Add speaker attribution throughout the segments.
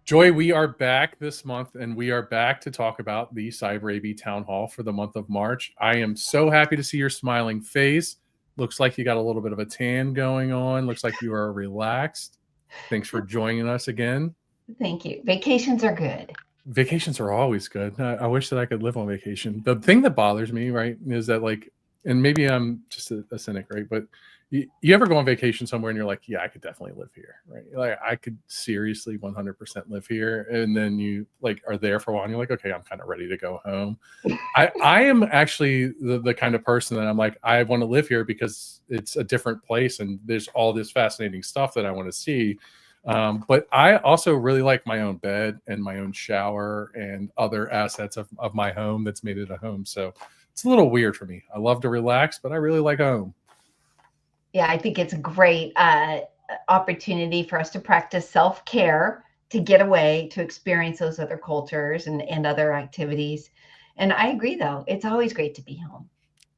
Speaker 1: Joy, we are back this month, and we are back to talk about the Cyber AB Town Hall for the month of March. I am so happy to see your smiling face. Looks like you got a little bit of a tan going on. Looks like you are relaxed. Thanks for joining us again.
Speaker 2: Thank you. Vacations are good.
Speaker 1: Vacations are always good. I wish that I could live on vacation. The thing that bothers me, right, is that and maybe I'm just a cynic, right? But you ever go on vacation somewhere and you're like, yeah, I could definitely live here, right? Like I could seriously 100% live here. And then you are there for a while and you're like, okay, I'm kind of ready to go home. I am actually the kind of person that I'm like, I want to live here because it's a different place and there's all this fascinating stuff that I want to see. But I also really like my own bed and my own shower and other assets of my home that's made it a home. So it's a little weird for me. I love to relax, but I really like home.
Speaker 2: Yeah, I think it's a great opportunity for us to practice self-care, to get away, to experience those other cultures and other activities. And I agree, though. It's always great to be home.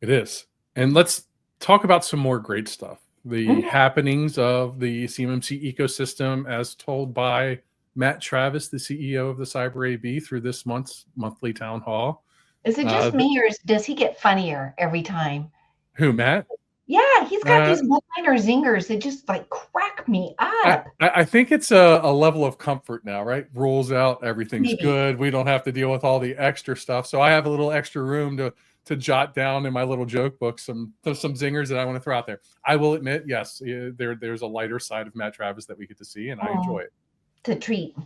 Speaker 1: It is. And let's talk about some more great stuff. The happenings of the CMMC ecosystem as told by Matt Travis, the CEO of the Cyber AB, through this month's monthly town hall.
Speaker 2: Is it just me, or does he get funnier every time?
Speaker 1: Who, Matt?
Speaker 2: Yeah, he's got these one-liner zingers that just crack me up.
Speaker 1: I think it's a level of comfort now, right? Rules out, everything's good. We don't have to deal with all the extra stuff. So I have a little extra room to jot down in my little joke book some zingers that I want to throw out there. I will admit, yes, there's a lighter side of Matt Travis that we get to see, and I enjoy it.
Speaker 2: It's a treat.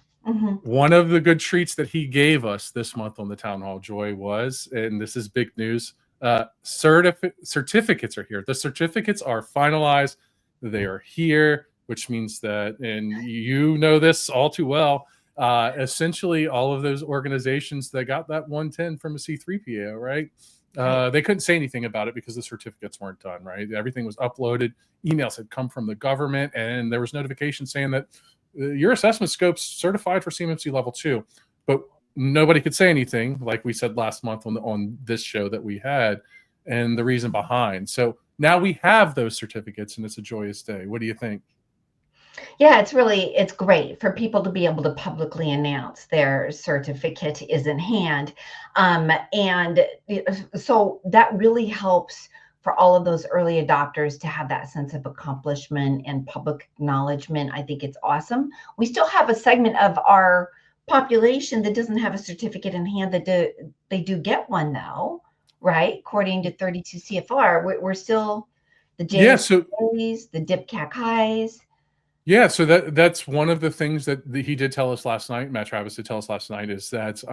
Speaker 1: One of the good treats that he gave us this month on the Town Hall, Joy, was, and this is big news, certificates are here. The certificates are finalized. They are here, which means that, and you know this all too well, essentially all of those organizations that got that 110 from a C3PO, right? They couldn't say anything about it because the certificates weren't done, right? Everything was uploaded. Emails had come from the government, and there was notification saying that your assessment scope's certified for CMMC level 2. But nobody could say anything, like we said last month on this show that we had, and the reason behind. So now we have those certificates, and it's a joyous day. What do you think?
Speaker 2: Yeah, it's great for people to be able to publicly announce their certificate is in hand. And so that really helps for all of those early adopters to have that sense of accomplishment and public acknowledgement. I think it's awesome. We still have a segment of our population that doesn't have a certificate in hand. That they do get one, though, right? According to 32 CFR, we're still the JSPs, the DIPCAC highs.
Speaker 1: Yeah, so that's one of the things that he did tell us last night. Matt Travis did tell us last night is that,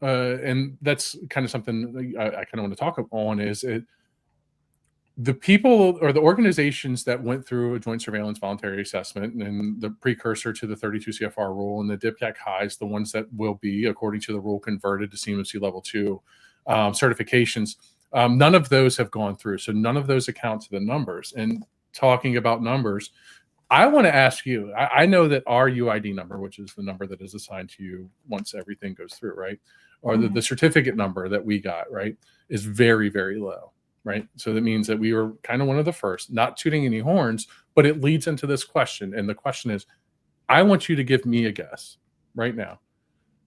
Speaker 1: and that's kind of something I kind of want to talk on, is the people or the organizations that went through a joint surveillance voluntary assessment and the precursor to the 32 CFR rule and the DIPCAC highs, the ones that will be, according to the rule, converted to CMMC level 2 certifications, none of those have gone through. So none of those account to the numbers. And talking about numbers, I want to ask you, I know that our UID number, which is the number that is assigned to you once everything goes through, right? Or the certificate number that we got, right, is very, very low. Right. So that means that we were kind of one of the first, not tooting any horns, but it leads into this question. And the question is, I want you to give me a guess right now.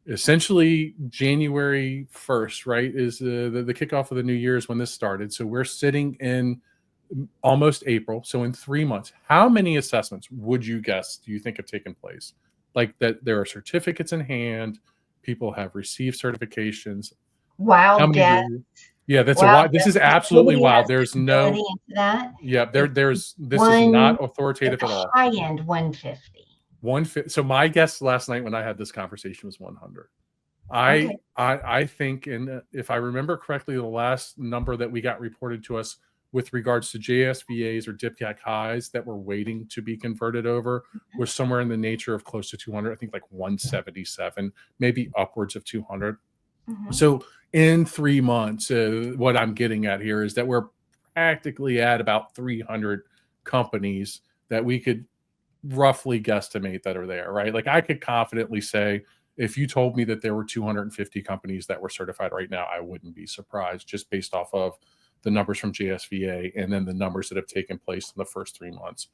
Speaker 1: Essentially, January 1st, right, is the kickoff of the new year is when this started. So we're sitting in almost April. So in 3 months, how many assessments would you guess do you think have taken place? Like that there are certificates in hand, people have received certifications.
Speaker 2: Wild guess.
Speaker 1: Yeah, that's wild. This is absolutely wild. There's no
Speaker 2: into that.
Speaker 1: Yeah, this is not authoritative at all.
Speaker 2: High end 150.
Speaker 1: 150. So my guess last night when I had this conversation was 100. I think, and if I remember correctly, the last number that we got reported to us with regards to JSVAs or DIPCAC highs that were waiting to be converted over was somewhere in the nature of close to 200. I think like 177, maybe upwards of 200. So in 3 months, what I'm getting at here is that we're practically at about 300 companies that we could roughly guesstimate that are there, right? Like I could confidently say, if you told me that there were 250 companies that were certified right now, I wouldn't be surprised just based off of the numbers from JSVA and then the numbers that have taken place in the first 3 months.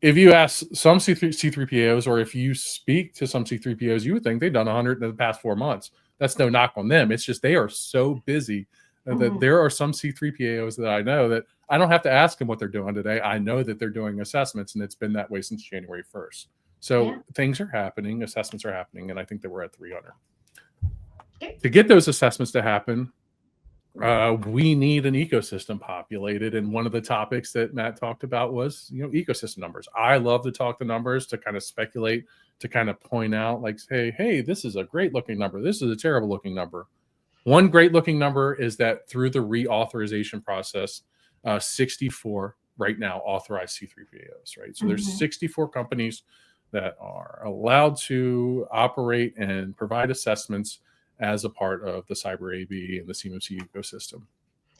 Speaker 1: if you ask some C3PAOs, or if you speak to some C3PAOs, you would think they've done 100 in the past 4 months. That's no knock on them. It's just they are so busy that there are some C3PAOs that I know that I don't have to ask them what they're doing today. I know that they're doing assessments, and it's been that way since January 1st. So things are happening, assessments are happening, and I think that we're at 300. To get those assessments to happen, we need an ecosystem populated, and one of the topics that Matt talked about was, ecosystem numbers. I love to talk the numbers, to kind of speculate, to kind of point out, like, hey, this is a great looking number, this is a terrible looking number. One great looking number is that through the reauthorization process, 64 right now authorized C3PAOs, right? So there's 64 companies that are allowed to operate and provide assessments as a part of the Cyber AB and the CMMC ecosystem.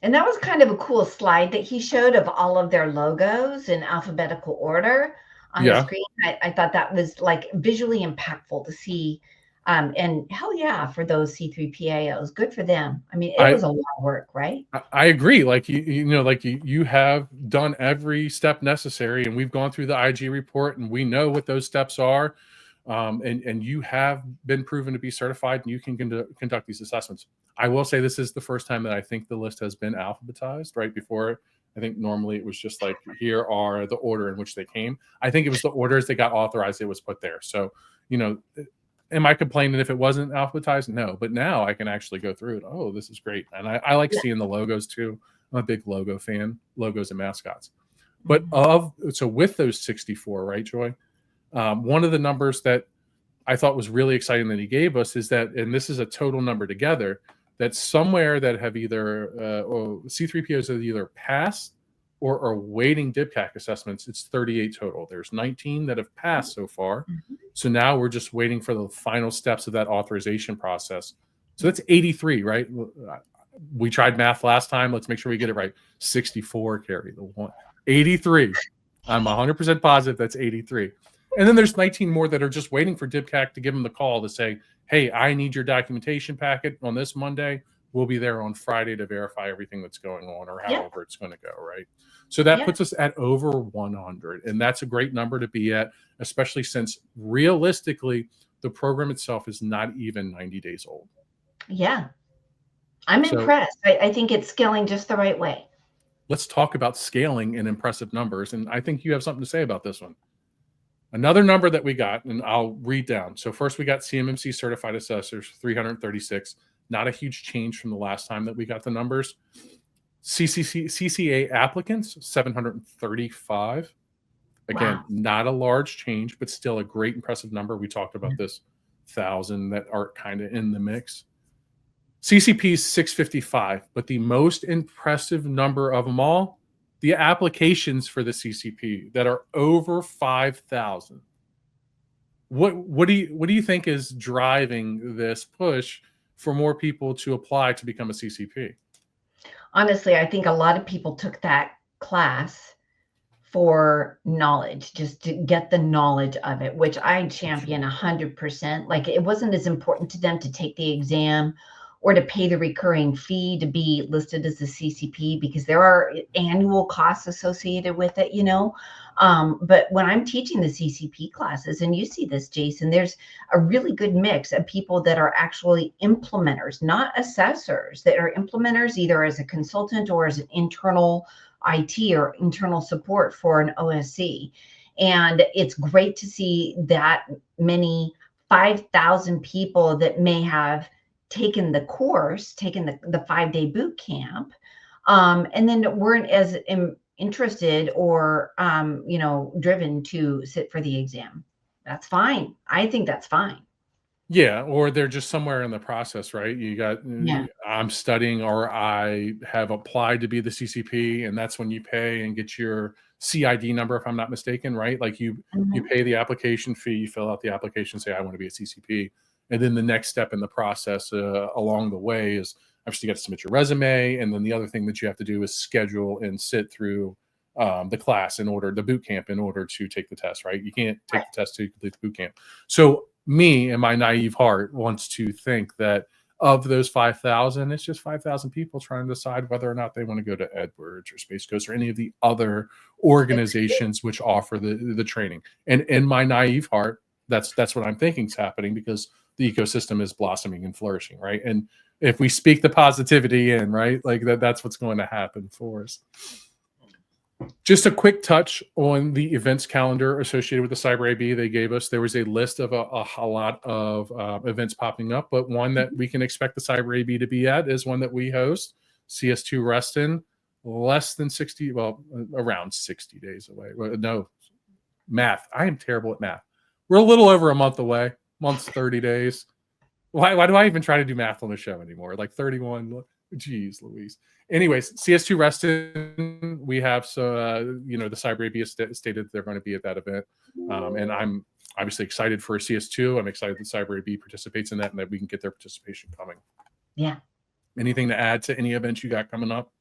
Speaker 2: And that was kind of a cool slide that he showed of all of their logos in alphabetical order on the screen. I thought that was like visually impactful to see. And hell yeah, for those C3PAOs, good for them. I mean, it was a lot of work, right?
Speaker 1: I agree. Like, you have done every step necessary, and we've gone through the IG report, and we know what those steps are. And you have been proven to be certified, and you can conduct these assessments. I will say this is the first time that I think the list has been alphabetized. Right before, I think normally it was just like, here are the order in which they came. I think it was the orders that got authorized, it was put there. So, am I complaining if it wasn't alphabetized? No, but now I can actually go through it. Oh, this is great. And I like seeing the logos too. I'm a big logo fan, logos and mascots. But so with those 64, right, Joy? One of the numbers that I thought was really exciting that he gave us is that, and this is a total number together, that somewhere that have either C3POs that either passed or are waiting DIBCAC assessments, it's 38 total. There's 19 that have passed so far. So now we're just waiting for the final steps of that authorization process. So that's 83, right? We tried math last time. Let's make sure we get it right. 64, Carrie, the one. 83. I'm 100% positive that's 83. And then there's 19 more that are just waiting for DIBCAC to give them the call to say, hey, I need your documentation packet on this Monday. We'll be there on Friday to verify everything that's going on, or however it's going to go, right? So that puts us at over 100. And that's a great number to be at, especially since realistically, the program itself is not even 90 days old.
Speaker 2: Yeah. I'm impressed. I think it's scaling just the right way.
Speaker 1: Let's talk about scaling and impressive numbers. And I think you have something to say about this one. Another number that we got, and I'll read down. So first we got CMMC certified assessors, 336. Not a huge change from the last time that we got the numbers. CCA applicants, 735. Again, not a large change, but still a great impressive number. We talked about this 1,000 that are kind of in the mix. CCPs, 655. But the most impressive number of them all, the applications for the CCP that are over 5,000. What do you think is driving this push for more people to apply to become a CCP?
Speaker 2: Honestly, I think a lot of people took that class for knowledge, just to get the knowledge of it, which I champion 100%. Like, it wasn't as important to them to take the exam or to pay the recurring fee to be listed as a CCP, because there are annual costs associated with it, But when I'm teaching the CCP classes, and you see this, Jason, there's a really good mix of people that are actually implementers, not assessors, that are implementers either as a consultant or as an internal IT or internal support for an OSC. And it's great to see that many 5,000 people that may have taken the course, taken the 5-day boot camp, and then weren't as interested or driven to sit for the exam. That's fine. I think that's fine.
Speaker 1: Yeah, or they're just somewhere in the process, right? You got, I'm studying, or I have applied to be the CCP, and that's when you pay and get your CID number, if I'm not mistaken, right? Like you pay the application fee, you fill out the application, say I want to be a CCP. And then the next step in the process along the way is obviously you got to submit your resume. And then the other thing that you have to do is schedule and sit through the class the boot camp in order to take the test, right? You can't take the test to complete the boot camp. So me and my naive heart wants to think that of those 5,000, it's just 5,000 people trying to decide whether or not they want to go to Edwards or Space Coast or any of the other organizations which offer the training. And in my naive heart, that's what I'm thinking is happening, because the ecosystem is blossoming and flourishing, right? And if we speak the positivity in, right, like that's what's going to happen for us. Just a quick touch on the events calendar associated with the Cyber AB they gave us. There was a list of a lot of events popping up, but one that we can expect the Cyber AB to be at is one that we host, CS2 Reston, around 60 days away. No, math. I am terrible at math. We're a little over a month away. Month's 30 days. Why do I even try to do math on the show anymore? Like 31. Geez, Louise. Anyways, CS2 Reston, we have the Cyber AB has stated they're going to be at that event, and I'm obviously excited for CS2. I'm excited that Cyber AB participates in that, and that we can get their participation coming.
Speaker 2: Yeah.
Speaker 1: Anything to add to any events you got coming up?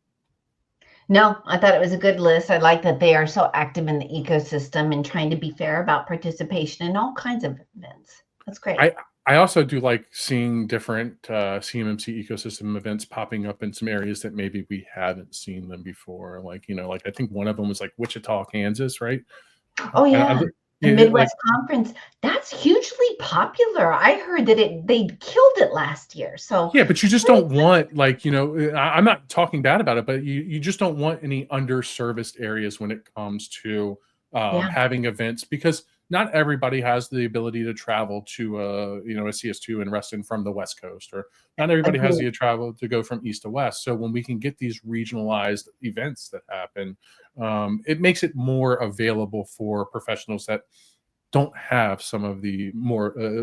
Speaker 2: No, I thought it was a good list. I like that they are so active in the ecosystem and trying to be fair about participation in all kinds of events. That's great.
Speaker 1: I also do like seeing different CMMC ecosystem events popping up in some areas that maybe we haven't seen them before. Like, I think one of them was like Wichita, Kansas, right?
Speaker 2: Oh yeah. The Midwest Conference, that's hugely popular. I heard that they killed it last year. So
Speaker 1: yeah, but you just don't want, I'm not talking bad about it, but you just don't want any underserviced areas when it comes to having events, because not everybody has the ability to travel to a CS2 and Reston from the West Coast, or not everybody has the travel to go from east to west. So when we can get these regionalized events that happen, it makes it more available for professionals that don't have some of the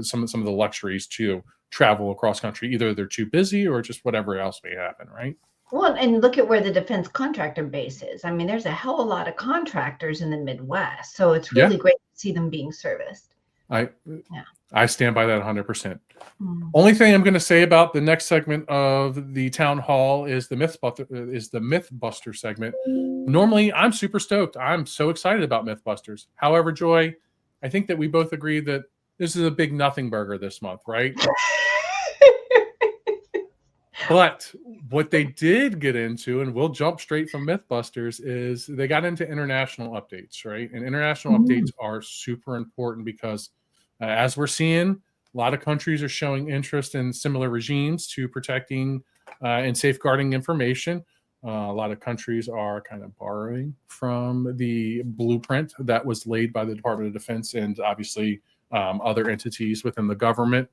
Speaker 1: some of the luxuries to travel across country. Either they're too busy or just whatever else may happen, right?
Speaker 2: Well, and look at where the defense contractor base is. I mean, there's a hell of a lot of contractors in the Midwest, so it's really great to see them being serviced.
Speaker 1: I stand by that 100%. Only thing I'm going to say about the next segment of the town hall is the Mythbuster segment. Normally, I'm super stoked. I'm so excited about Mythbusters. However, Joy, I think that we both agree that this is a big nothing burger this month, right? But what they did get into, and we'll jump straight from Mythbusters, is they got into international updates, right? And international updates are super important because, as we're seeing, a lot of countries are showing interest in similar regimes to protecting and safeguarding information. A lot of countries are kind of borrowing from the blueprint that was laid by the Department of Defense and obviously other entities within the government.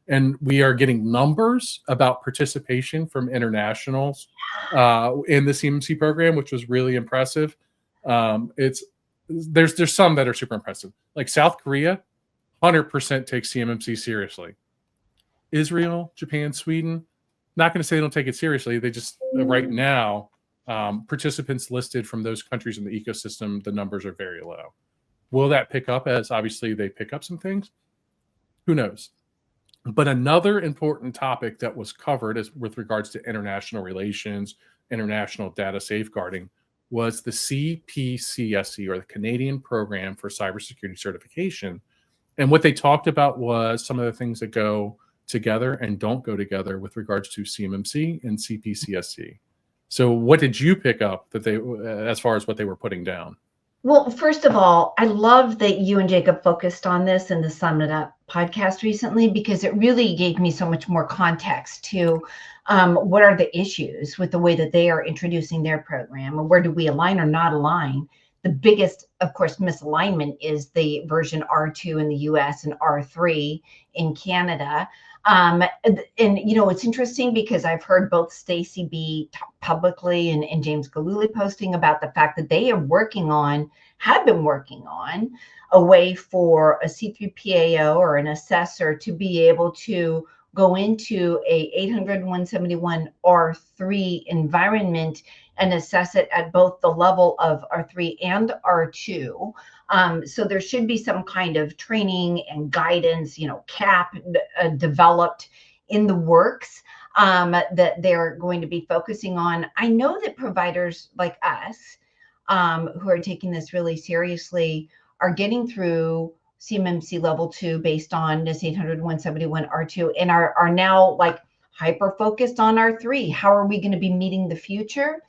Speaker 1: And we are getting numbers about participation from internationals in the CMMC program, which was really impressive. There's some that are super impressive. Like South Korea, 100% takes CMMC seriously. Israel, Japan, Sweden, not going to say they don't take it seriously. They just, right now, participants listed from those countries in the ecosystem, the numbers are very low. Will that pick up as obviously they pick up some things? Who knows? But another important topic that was covered with regards to international relations, international data safeguarding, was the CPCSC, or the Canadian Program for Cybersecurity Certification. And what they talked about was some of the things that go together and don't go together with regards to CMMC and CPCSC. So what did you pick up that as far as what they were putting down?
Speaker 2: Well, first of all, I love that you and Jacob focused on this in the Sum It Up podcast recently, because it really gave me so much more context to what are the issues with the way that they are introducing their program, and where do we align or not align. The biggest, of course, misalignment is the version R2 in the US and R3 in Canada. And it's interesting because I've heard both Stacy B publicly and James Galooly posting about the fact that they have been working on a way for a C3PAO or an assessor to be able to go into a 800-171 R3 environment and assess it at both the level of R3 and R2. So there should be some kind of training and guidance, CAP developed in the works that they're going to be focusing on. I know that providers like us who are taking this really seriously are getting through CMMC level 2 based on this 800-171 R2 and are now like hyper focused on R3. How are we going to be meeting the future?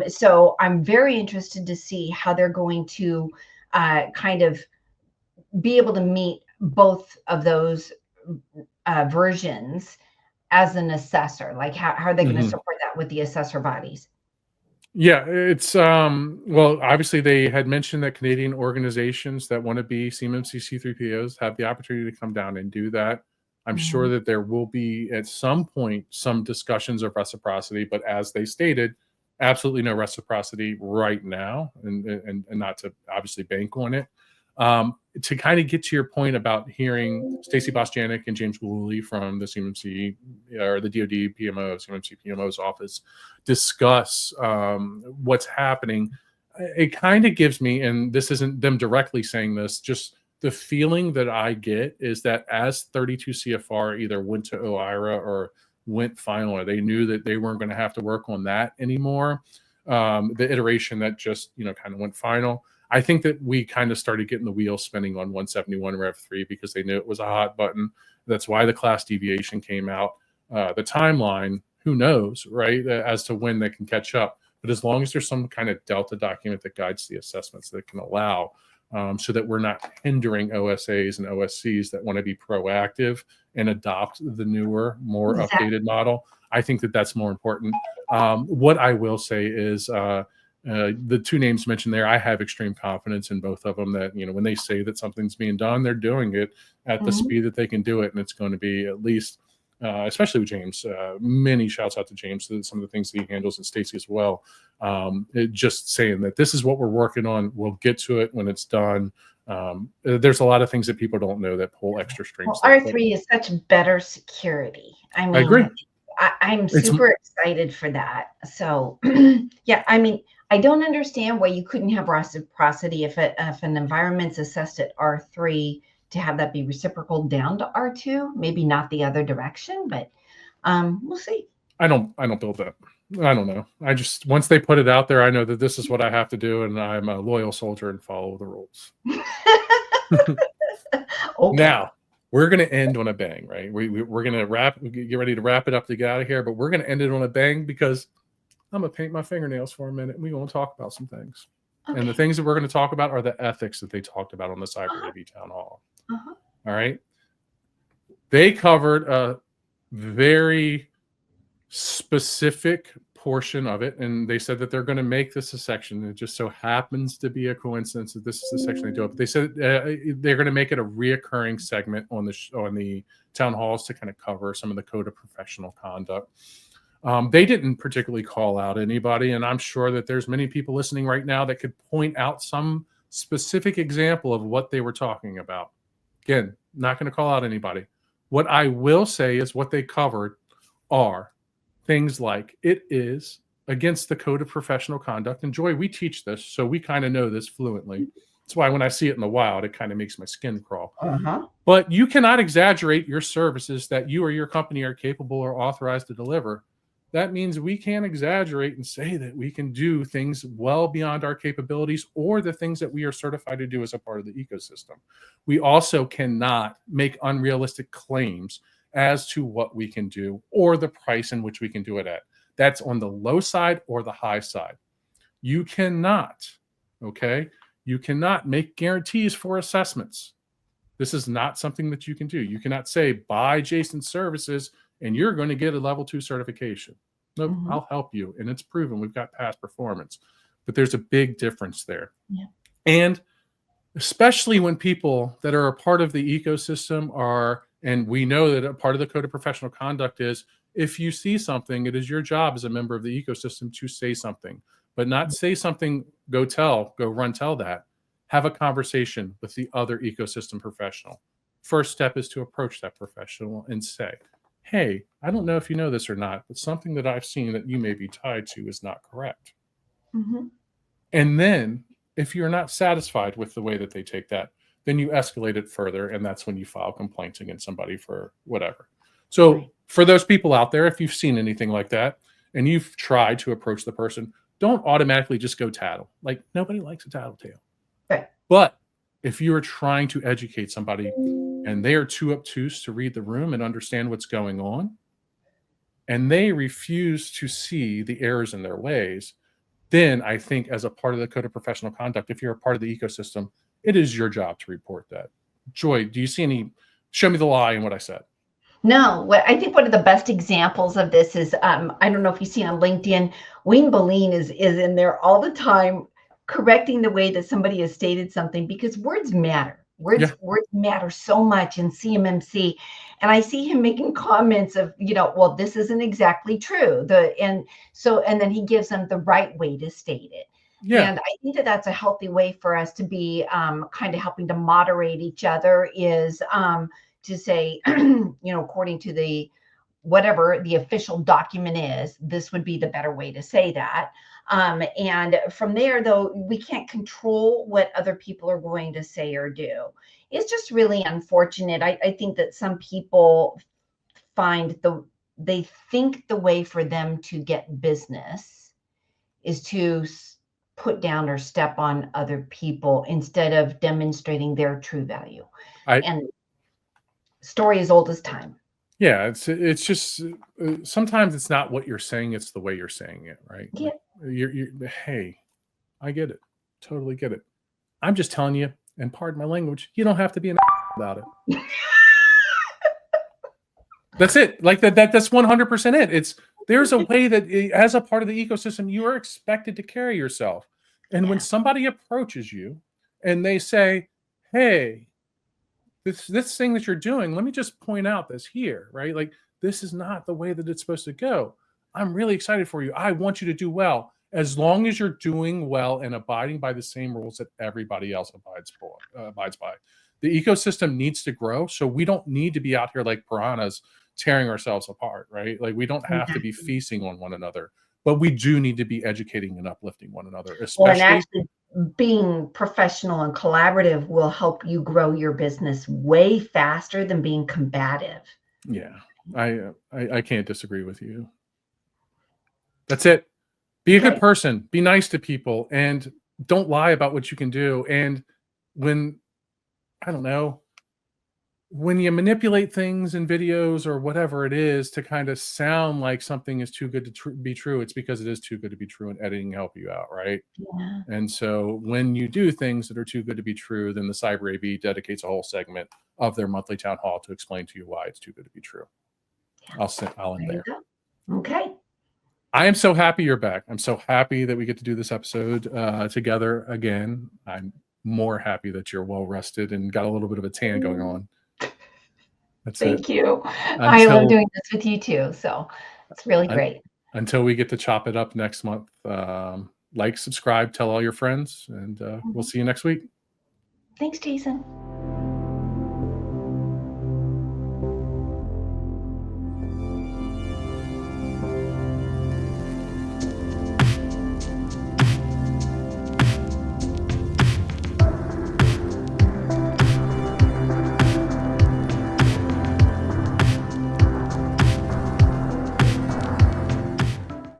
Speaker 2: So I'm very interested to see how they're going to kind of be able to meet both of those versions as an assessor. Like how are they going to support that with the assessor bodies?
Speaker 1: Yeah, it's well, obviously they had mentioned that Canadian organizations that want to be CMMC C3POs have the opportunity to come down and do that. I'm sure that there will be at some point some discussions of reciprocity, but as they stated, absolutely no reciprocity right now, and not to obviously bank on it. To kind of get to your point about hearing Stacey Bostjanik and James Woolley from the CMMC or the DoD PMO, CMMC PMO's office discuss what's happening, it kind of gives me, and this isn't them directly saying this, just the feeling that I get is that as 32 CFR either went to OIRA or went final, or they knew that they weren't going to have to work on that anymore, the iteration that just kind of went final. I think that we kind of started getting the wheels spinning on 171 Rev 3 because they knew it was a hot button. That's why the class deviation came out. The timeline, who knows, right, as to when they can catch up. But as long as there's some kind of Delta document that guides the assessments that can allow, so that we're not hindering OSAs and OSCs that want to be proactive and adopt the newer, more updated model, I think that that's more important. What I will say is the two names mentioned there, I have extreme confidence in both of them that, when they say that something's being done, they're doing it at the speed that they can do it. And it's going to be at least, especially with James, many shouts out to James, some of the things that he handles, and Stacey as well. Just saying that this is what we're working on. We'll get to it when it's done. There's a lot of things that people don't know that pull extra strings.
Speaker 2: Well, R3 is such better security. I mean,
Speaker 1: I agree.
Speaker 2: I'm super excited for that. So yeah, I mean, I don't understand why you couldn't have reciprocity if an environment's assessed at R3 to have that be reciprocal down to R2. Maybe not the other direction, but we'll see.
Speaker 1: I don't build that. I don't know. I just, once they put it out there, I know that this is what I have to do, and I'm a loyal soldier and follow the rules.
Speaker 2: Okay.
Speaker 1: Now, we're going to end on a bang, right? We're going to get ready to wrap it up to get out of here, but we're going to end it on a bang because I'm going to paint my fingernails for a minute, and we're going to talk about some things. Okay. And the things that we're going to talk about are the ethics that they talked about on the Cyber AV Town Hall. All right. They covered a very specific portion of it, and they said that they're going to make this a section. It just so happens to be a coincidence that this is the section they do it. But they said they're going to make it a reoccurring segment on the town halls to kind of cover some of the code of professional conduct. They didn't particularly call out anybody, and I'm sure that there's many people listening right now that could point out some specific example of what they were talking about. Again, not going to call out anybody. What I will say is what they covered are things like it is against the code of professional conduct. And Joy, we teach this, so we kind of know this fluently. That's why when I see it in the wild, it kind of makes my skin crawl. But you cannot exaggerate your services that you or your company are capable or authorized to deliver. That means we can't exaggerate and say that we can do things well beyond our capabilities or the things that we are certified to do as a part of the ecosystem. We also cannot make unrealistic claims as to what we can do or the price in which we can do it at. That's on the low side or the high side. You cannot, okay? You cannot make guarantees for assessments. This is not something that you can do. You cannot say, buy Jason's services and you're going to get a level 2 certification. No, I'll help you. And it's proven we've got past performance. But there's a big difference there. Yeah. And especially when people that are a part of the ecosystem are, and we know that a part of the code of professional conduct is, if you see something, it is your job as a member of the ecosystem to say something, but not say something, go run tell that. Have a conversation with the other ecosystem professional. First step is to approach that professional and say, hey, I don't know if you know this or not, but something that I've seen that you may be tied to is not correct. And then if you're not satisfied with the way that they take that, then you escalate it further, and that's when you file complaints against somebody for whatever. So for those people out there, if you've seen anything like that and you've tried to approach the person, don't automatically just go tattle. Like, nobody likes a tattletale. Right. But if you are trying to educate somebody and they are too obtuse to read the room and understand what's going on, and they refuse to see the errors in their ways, then I think as a part of the code of professional conduct, if you're a part of the ecosystem, it is your job to report that. Joy, do you see any, show me the lie in what I said?
Speaker 2: No, I think one of the best examples of this is, I don't know if you see on LinkedIn, Wayne Boleen is in there all the time correcting the way that somebody has stated something, because words matter. Words matter so much in CMMC. And I see him making comments of, well, this isn't exactly true. And then he gives them the right way to state it.
Speaker 1: Yeah.
Speaker 2: And I think that that's a healthy way for us to be kind of helping to moderate each other, is to say, according to the whatever the official document is, this would be the better way to say that. And from there, though, we can't control what other people are going to say or do. It's just really unfortunate. I think that some people they think the way for them to get business is to put down or step on other people instead of demonstrating their true value. And story as old as time.
Speaker 1: Yeah, it's just sometimes it's not what you're saying, it's the way you're saying it, right?
Speaker 2: Yeah.
Speaker 1: Like, hey, I get it. Totally get it. I'm just telling you, and pardon my language, you don't have to be an about it. That's it. Like that's 100% it. There's a way that as a part of the ecosystem, you are expected to carry yourself. And when somebody approaches you and they say, hey, this thing that you're doing, let me just point out this here, right? Like, this is not the way that it's supposed to go. I'm really excited for you. I want you to do well, as long as you're doing well and abiding by the same rules that everybody else abides by. The ecosystem needs to grow, so we don't need to be out here like piranhas tearing ourselves apart, right? Like, we don't have to be feasting on one another, but we do need to be educating and uplifting one another, especially.
Speaker 2: Well, and actually, being professional and collaborative will help you grow your business way faster than being combative.
Speaker 1: Yeah, I can't disagree with you. That's it. Be a good person. Be nice to people, and don't lie about what you can do. And when, I don't know, when you manipulate things in videos or whatever it is to kind of sound like something is too good to be true, it's because it is too good to be true, and editing help you out, right?
Speaker 2: Yeah.
Speaker 1: And so when you do things that are too good to be true, then the Cyber AV dedicates a whole segment of their monthly town hall to explain to you why it's too good to be true. Yeah. I'll end there.
Speaker 2: Okay.
Speaker 1: I am so happy you're back. I'm so happy that we get to do this episode together again. I'm more happy that you're well rested and got a little bit of a tan going on.
Speaker 2: Thank you. I love doing this with you too. So it's really great.
Speaker 1: Until we get to chop it up next month, like, subscribe, tell all your friends, and we'll see you next week.
Speaker 2: Thanks, Jason.